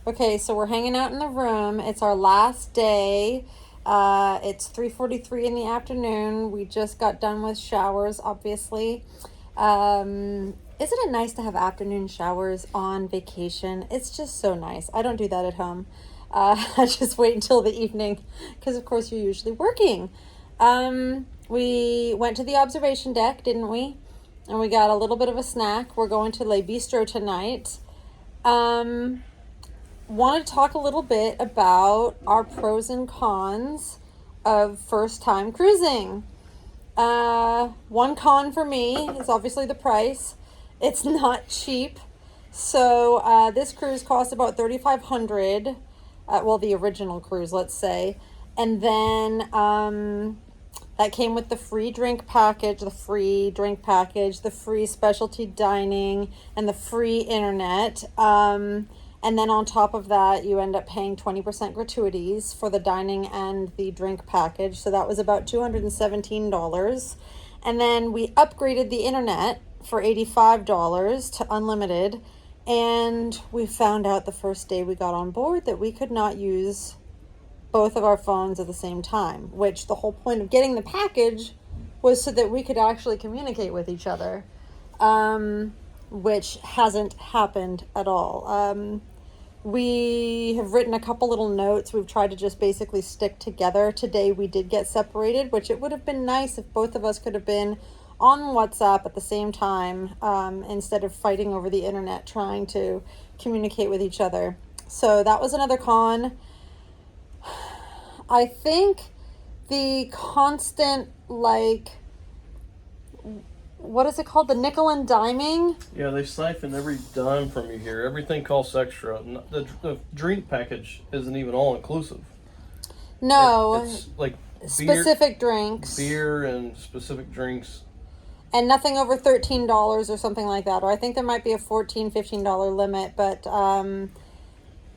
Okay, so we're hanging out in the room. It's our last day. It's 3:43 in the afternoon. We just got done with showers, obviously. Isn't it nice to have afternoon showers on vacation? It's just so nice. I don't do that at home. I just wait until the evening because, of course, you're usually working. We went to the observation deck, didn't we? And we got a little bit of a snack. We're going to Bistro tonight. Want to talk a little bit about our pros and cons of first time cruising. One con for me is obviously the price. It's not cheap. So this cruise cost about $3,500. Well, the original cruise, let's say. And then that came with the free drink package, the free specialty dining, and the free internet. And then on top of that, you end up paying 20% gratuities for the dining and the drink package. So that was about $217. And then we upgraded the internet for $85 to unlimited. And we found out the first day we got on board that we could not use both of our phones at the same time, which the whole point of getting the package was so that we could actually communicate with each other, which hasn't happened at all. We have written a couple little notes. We've tried to just basically stick together. Today we did get separated, which it would have been nice if both of us could have been on WhatsApp at the same time, instead of fighting over the internet trying to communicate with each other. So that was another con. I think the constant, what is it called? The nickel and diming? Yeah, they siphon every dime from you here. Everything costs extra. The drink package isn't even all inclusive. No. It's like specific drinks. Beer and specific drinks. And nothing over $13 or something like that. Or I think there might be a $14, $15 limit, but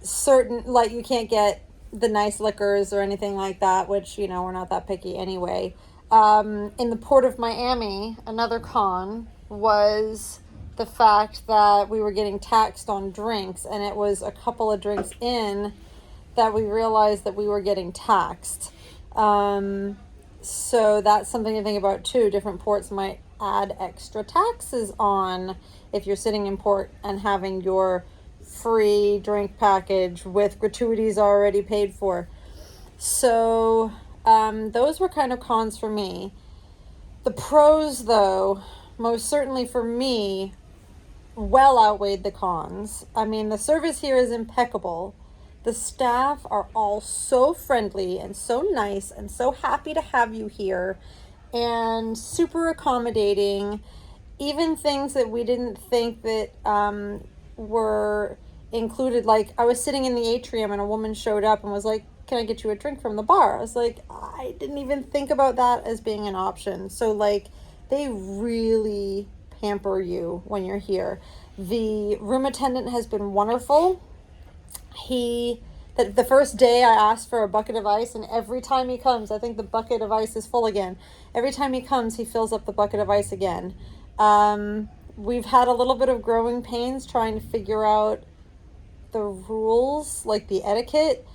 certain, you can't get the nice liquors or anything like that, which, we're not that picky anyway. In the Port of Miami, another con was the fact that we were getting taxed on drinks, and it was a couple of drinks in that we realized that we were getting taxed. So that's something to think about too. Different ports might add extra taxes on if you're sitting in port and having your free drink package with gratuities already paid for. So those were kind of cons for me. The pros, though, most certainly for me, well outweighed the cons. I mean, the service here is impeccable. The staff are all so friendly and so nice and so happy to have you here and super accommodating. Even things that we didn't think that were included. Like, I was sitting in the atrium and a woman showed up and was like, "Can I get you a drink from the bar?" I was like, I didn't even think about that as being an option. So they really pamper you when you're here. The room attendant has been wonderful. The first day I asked for a bucket of ice, and every time he comes, I think the bucket of ice is full again. Every time he comes, he fills up the bucket of ice again. We've had a little bit of growing pains trying to figure out the rules, like the etiquette.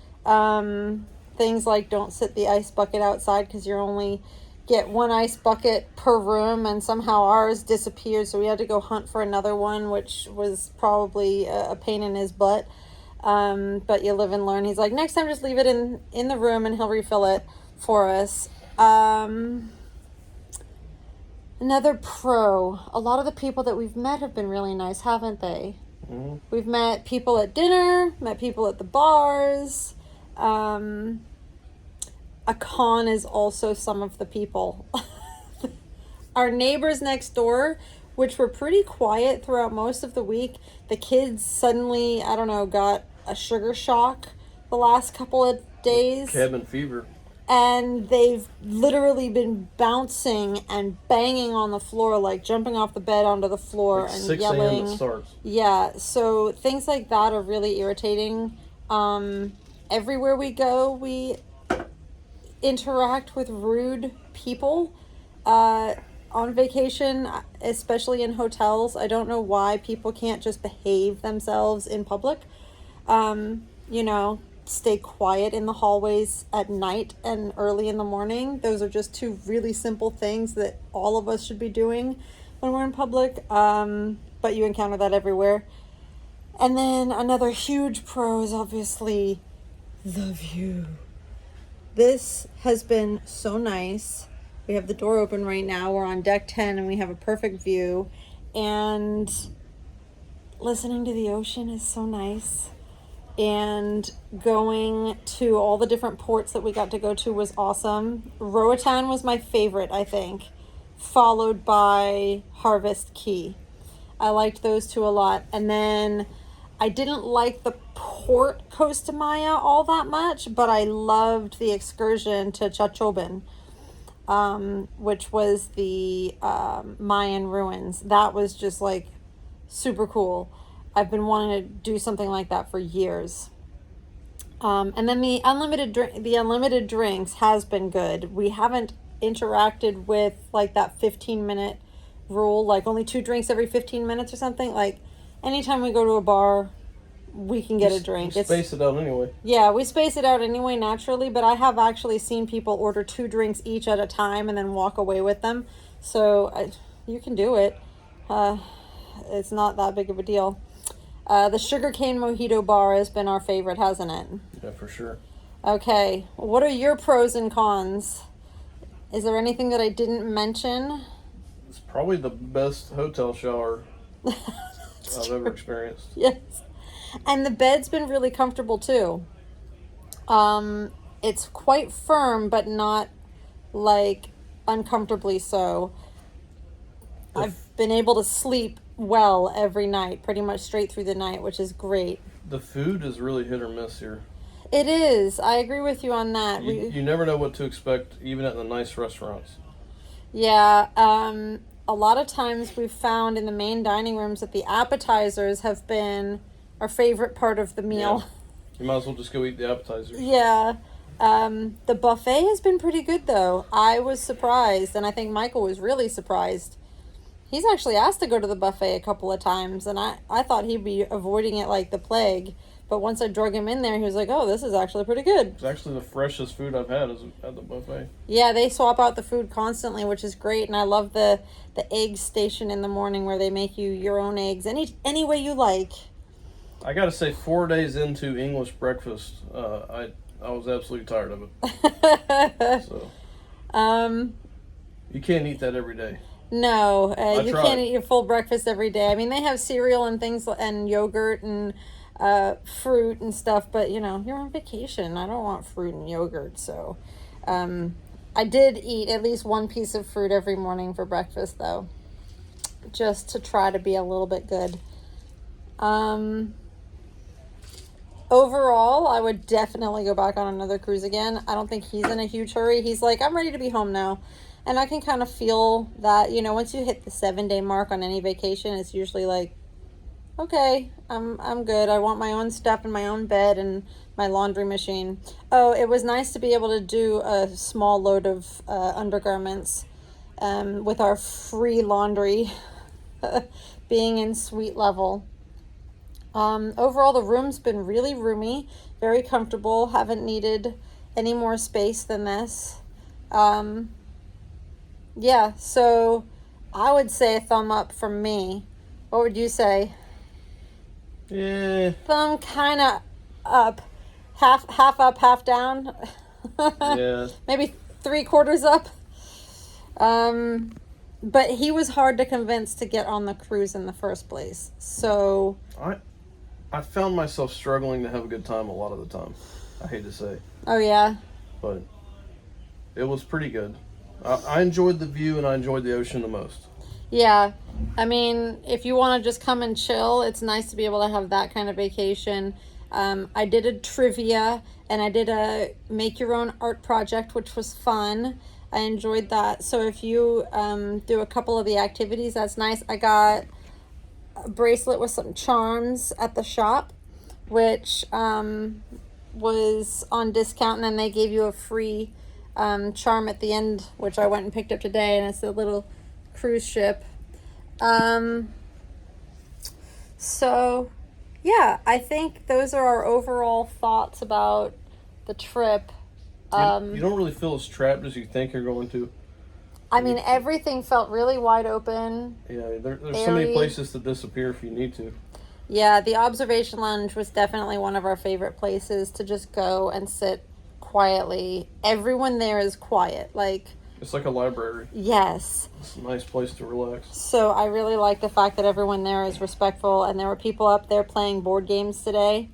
Things like don't sit the ice bucket outside because you only get one ice bucket per room, and somehow ours disappeared, so we had to go hunt for another one, which was probably a pain in his butt. But you live and learn. He's like, next time just leave it in the room and he'll refill it for us. Another pro, a lot of the people that we've met have been really nice, haven't they? Mm-hmm. We've met people at dinner, met people at the bars. A con is also some of the people. Our neighbors next door, which were pretty quiet throughout most of the week, the kids suddenly, got a sugar shock the last couple of days. Cabin fever. And they've literally been bouncing and banging on the floor, like jumping off the bed onto the floor and 6 yelling. a.m. it starts. Yeah, so things like that are really irritating. Everywhere we go, we interact with rude people. On vacation, especially in hotels, I don't know why people can't just behave themselves in public. You know, stay quiet in the hallways at night and early in the morning. Those are just two really simple things that all of us should be doing when we're in public. But you encounter that everywhere. And then another huge pro is obviously the view. This has been so nice. We have the door open right now. We're on deck 10 and we have a perfect view. And listening to the ocean is so nice. And going to all the different ports that we got to go to was awesome. Roatan was my favorite, I think, followed by Harvest Key. I liked those two a lot. And then I didn't like the port Costa Maya all that much, but I loved the excursion to Chachobin, which was the Mayan ruins. That was just like super cool. I've been wanting to do something like that for years. And then the unlimited drinks has been good. We haven't interacted with like that 15-minute rule, like only 2 drinks every 15 minutes or something. Like anytime we go to a bar, we can get a drink. We space it out anyway. Yeah, we space it out anyway naturally, but I have actually seen people order 2 drinks each at a time and then walk away with them. So you can do it. It's not that big of a deal. The sugarcane mojito bar has been our favorite, hasn't it? Yeah, for sure. Okay, what are your pros and cons? Is there anything that I didn't mention? It's probably the best hotel shower I've ever experienced. Yes. And the bed's been really comfortable too. It's quite firm, but not like uncomfortably so. I've been able to sleep well every night, pretty much straight through the night, which is great. The food is really hit or miss here. It is. I agree with you on that. You never know what to expect, even at the nice restaurants. Yeah. A lot of times we've found in the main dining rooms that the appetizers have been our favorite part of the meal. Yeah. You might as well just go eat the appetizers. Yeah. The buffet has been pretty good, though. I was surprised, and I think Michael was really surprised. He's actually asked to go to the buffet a couple of times, and I thought he'd be avoiding it like the plague. But once I drug him in there, he was like, oh, this is actually pretty good. It's actually the freshest food I've had is at the buffet. Yeah, they swap out the food constantly, which is great. And I love the egg station in the morning where they make you your own eggs any way you like. I got to say, 4 days into English breakfast, I was absolutely tired of it. So, you can't eat that every day. No, you tried. can't eat a full breakfast every day. I mean, they have cereal and things and yogurt and fruit and stuff, but you know, you're on vacation. I don't want fruit and yogurt, so I did eat at least 1 piece of fruit every morning for breakfast, though, just to try to be a little bit good. Overall, I would definitely go back on another cruise again. I don't think he's in a huge hurry. He's like, I'm ready to be home now. And I can kind of feel that, you know, once you hit the 7-day mark on any vacation, it's usually like, okay, I'm good. I want my own stuff and my own bed and my laundry machine. Oh, it was nice to be able to do a small load of undergarments with our free laundry being in suite level. Overall, the room's been really roomy, very comfortable. Haven't needed any more space than this. Yeah, so I would say a thumb up from me. What would you say? Yeah. Thumb kind of up. Half up, half down. Yeah. Maybe 3/4 up. But he was hard to convince to get on the cruise in the first place. So I found myself struggling to have a good time a lot of the time. I hate to say. Oh, yeah. But it was pretty good. I enjoyed the view and I enjoyed the ocean the most. Yeah. I mean, if you want to just come and chill, it's nice to be able to have that kind of vacation. I did a trivia and I did a make your own art project, which was fun. I enjoyed that. So if you do a couple of the activities, that's nice. I got a bracelet with some charms at the shop, which was on discount, and then they gave you a free charm at the end, which I went and picked up today, and it's a little cruise ship. So yeah, I think those are our overall thoughts about the trip. You don't really feel as trapped as you think you're going to. I mean, everything felt really wide open. Yeah, there's so many places to disappear if you need to. Yeah, the observation lounge was definitely one of our favorite places to just go and sit quietly. Everyone there is quiet. Like, it's like a library. Yes. It's a nice place to relax. So I really like the fact that everyone there is respectful, and there were people up there playing board games today,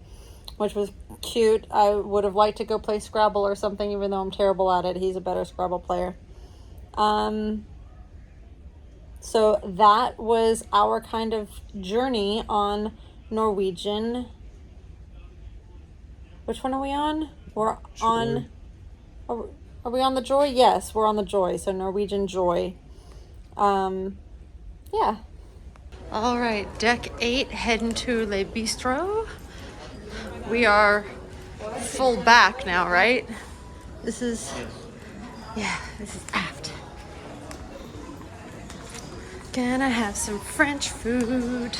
which was cute. I would have liked to go play Scrabble or something, even though I'm terrible at it. He's a better Scrabble player. So that was our kind of journey on Norwegian. Which one are we on? We're Joy. on... Are we on the Joy? Yes, we're on the Joy. So Norwegian Joy. Yeah. All right, deck 8, heading to Le Bistro. We are full back now, right? This is... Yeah, this is aft. Gonna have some French food.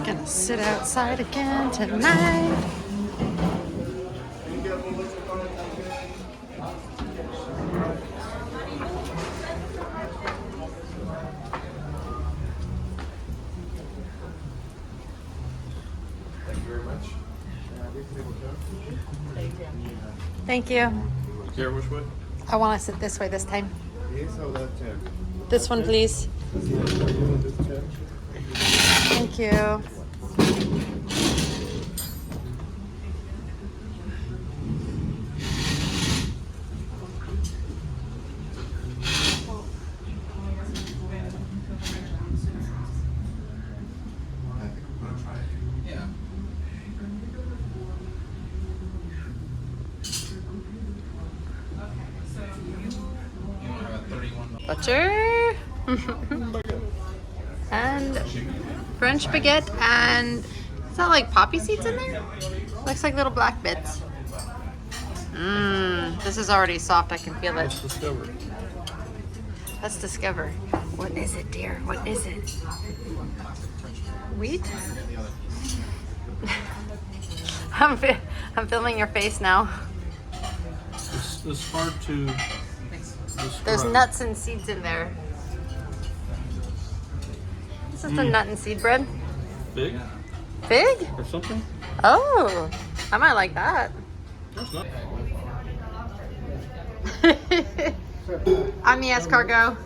Gonna sit outside again tonight. Thank you. Care which way? I want to sit this way this time. Yes, or that chair? This one, please. This chair? Thank you. Butter. And French baguette, and is that like poppy seeds in there? Looks like little black bits. This is already soft. I can feel it. Let's discover. Let's discover. What is it, dear? What is it? Wheat? I'm filming your face now. It's hard to describe. There's nuts and seeds in there. This is the nut and seed bread. Fig Fig? or something? Oh, I might like that. There's not. I'm the escargot.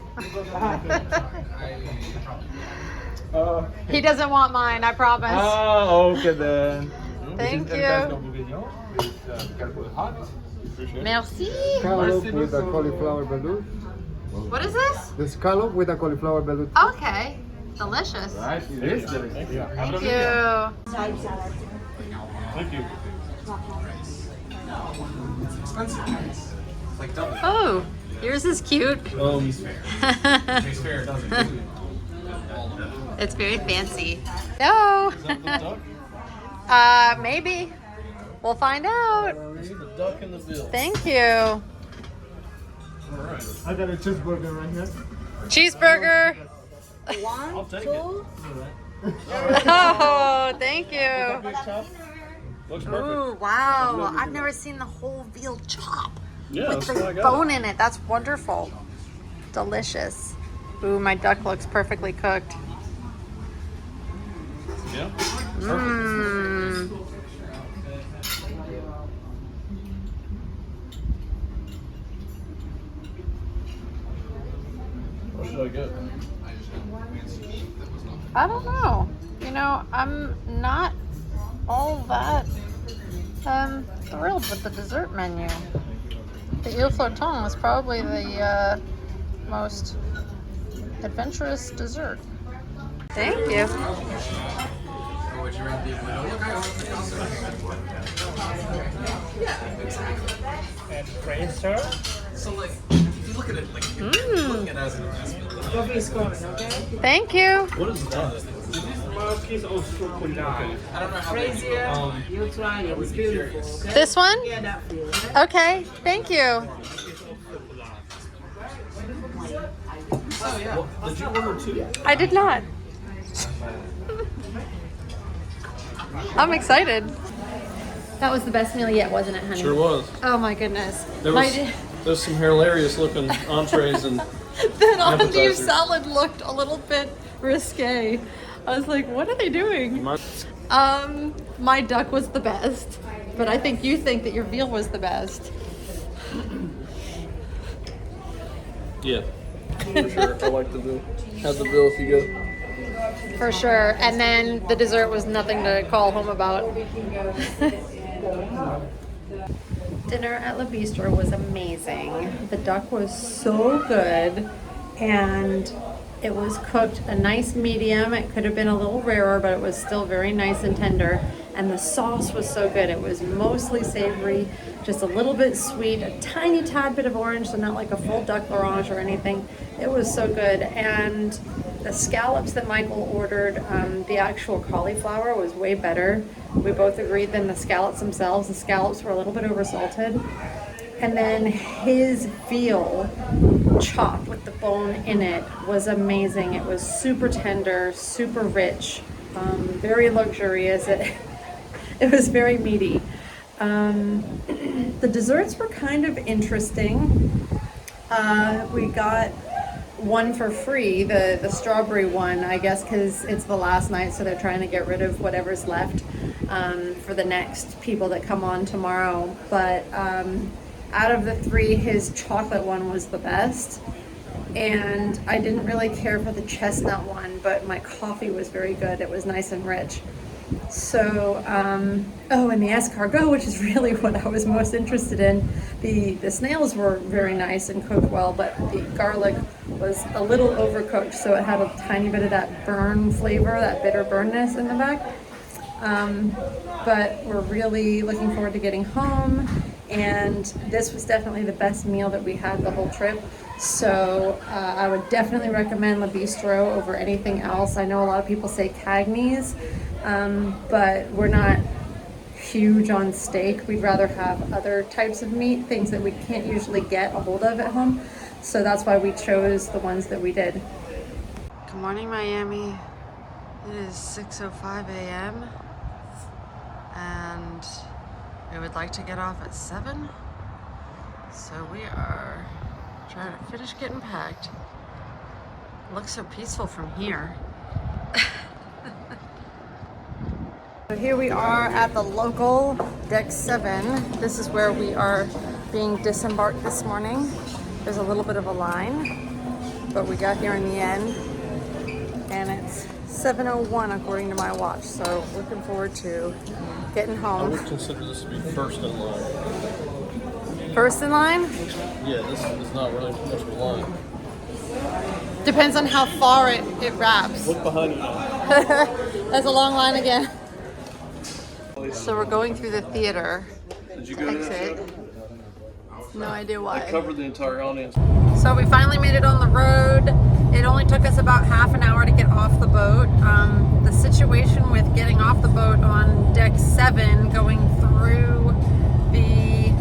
He doesn't want mine, I promise. Ah, okay then. Thank This is you. Untitled Bourguignon with careful hot. Merci. Scallop with a cauliflower balut. What is this? The scallop with a cauliflower balut. Okay. Delicious. Right, it is delicious. Yeah. Thank you. Thank you. Oh, yours is cute. It's very fancy. No. Is that the duck? Maybe. We'll find out. This is the duck in the bill. Thank you. All right. I got a cheeseburger right here. Cheeseburger. I'll take it. Oh, thank you. Looks perfect. Ooh, wow. I've never seen the whole veal chop Yeah, with that's what I the got. bone in it. That's wonderful. Delicious. Ooh, my duck looks perfectly cooked. Yeah. Mmm. What should I get? I don't know. You know, I'm not all that thrilled with the dessert menu. The eel flirton was probably the most adventurous dessert. Thank you. And praise her. So like, if you Coffee is coming, okay? Thank you. What is that? Frazier, you try it. It's beautiful, okay? This one? Yeah, that feel, okay? Okay, thank you. Did you order two? I did not. I'm excited. That was the best meal yet, wasn't it, honey? Sure was. Oh my goodness. There's some hilarious looking entrees and That olive appetizers. salad looked a little bit risque. I was like, what are they doing? My duck was the best, but I think you think that your veal was the best. Yeah, for sure. I like the bill. Have the bill if you go. For sure. And then the dessert was nothing to call home about. Dinner at La Bistro was amazing. The duck was so good, and it was cooked a nice medium. It could have been a little rarer, but it was still very nice and tender. And the sauce was so good. It was mostly savory, just a little bit sweet, a tiny tad bit of orange, so not like a full duck orange or anything. It was so good. And the scallops that Michael ordered, the actual cauliflower was way better. We both agreed than the scallops themselves. The scallops were a little bit oversalted. And then his veal chopped with the bone in it was amazing. It was super tender, super rich, very luxurious. It was very meaty. The desserts were kind of interesting. We got one for free, the strawberry one, I guess because it's the last night, so they're trying to get rid of whatever's left for the next people that come on tomorrow. But out of the three, his chocolate one was the best. And I didn't really care for the chestnut one, but my coffee was very good. It was nice and rich. So, oh, and the escargot, which is really what I was most interested in. The snails were very nice and cooked well, but the garlic was a little overcooked, so it had a tiny bit of that burn flavor, that bitter burnness in the back. But we're really looking forward to getting home, and this was definitely the best meal that we had the whole trip. So I would definitely recommend La Bistro over anything else. I know a lot of people say Cagney's, but we're not huge on steak. We'd rather have other types of meat, things that we can't usually get a hold of at home. So that's why we chose the ones that we did. Good morning, Miami. It is 6:05 a.m. and we would like to get off at 7. So we are trying to finish getting packed. It looks so peaceful from here. So here we are at the local Deck 7. This is where we are being disembarked this morning. There's a little bit of a line, but we got here in the end, and it's 7:01 according to my watch, so looking forward to getting I home. would consider this to be first in line. First in line? Yeah, this is not really much of a line. Depends on how far it wraps. Look behind you. There's a long line again. So we're going through the theater Did you go to that exit. show? No idea why. I covered the entire audience. So we finally made it on the road. It only took us about half an hour to get off the boat. The situation with getting off the boat on Deck 7, going through the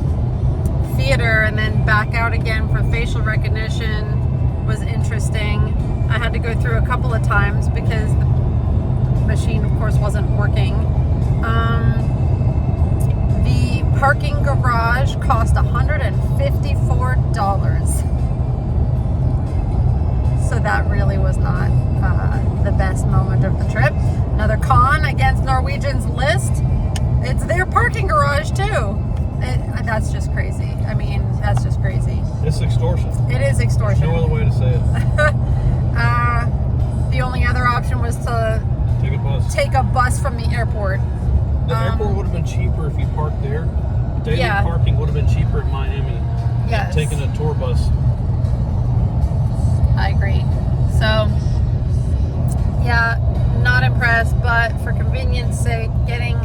theater and then back out again for facial recognition was interesting. I had to go through a couple of times because the machine, of course, wasn't working. The parking garage cost $154. So that really was not the best moment of the trip. Another con against Norwegian's list, it's their parking garage too. That's just crazy. I mean, that's just crazy. It's extortion. It is extortion. No other way to say it. The only other option was to Take a bus. take a bus from the airport. The airport would have been cheaper if you parked there. Daily Yeah. parking would have been cheaper in Miami. Yes. Taking a tour bus. I agree. So, yeah, not impressed, but for convenience sake, getting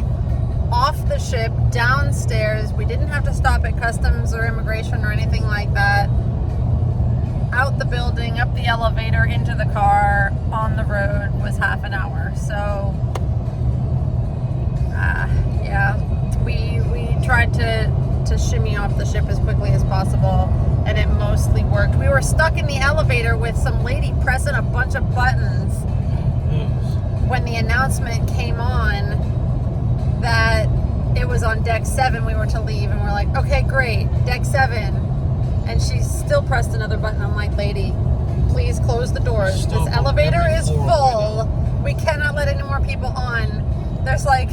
off the ship downstairs, we didn't have to stop at customs or immigration or anything like that. out the building, up the elevator, into the car, on the road was half an hour. So, yeah, we tried to shimmy off the ship as quickly as possible, and it mostly worked. We were stuck in the elevator with some lady pressing a bunch of buttons when the announcement came on that it was on deck 7 we were to leave, and we're like, okay, great, deck 7. And she still pressed another button. I'm like, lady, please close the doors. Stop This elevator every is floor full. We cannot let any more people on. There's like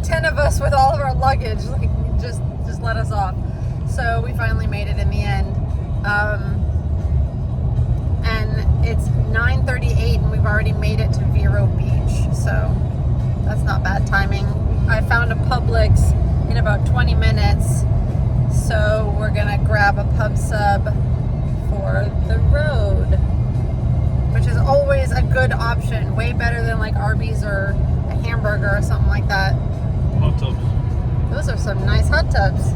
10 of us with all of our luggage. Like, just let us off. So we finally made it in the end. And it's 9:38 and we've already made it to Vero Beach. So that's not bad timing. I found a Publix in about 20 minutes. So we're gonna grab a pub sub for the road, which is always a good option. Way better than like Arby's or a hamburger or something like that. Hot tubs. Those are some nice hot tubs.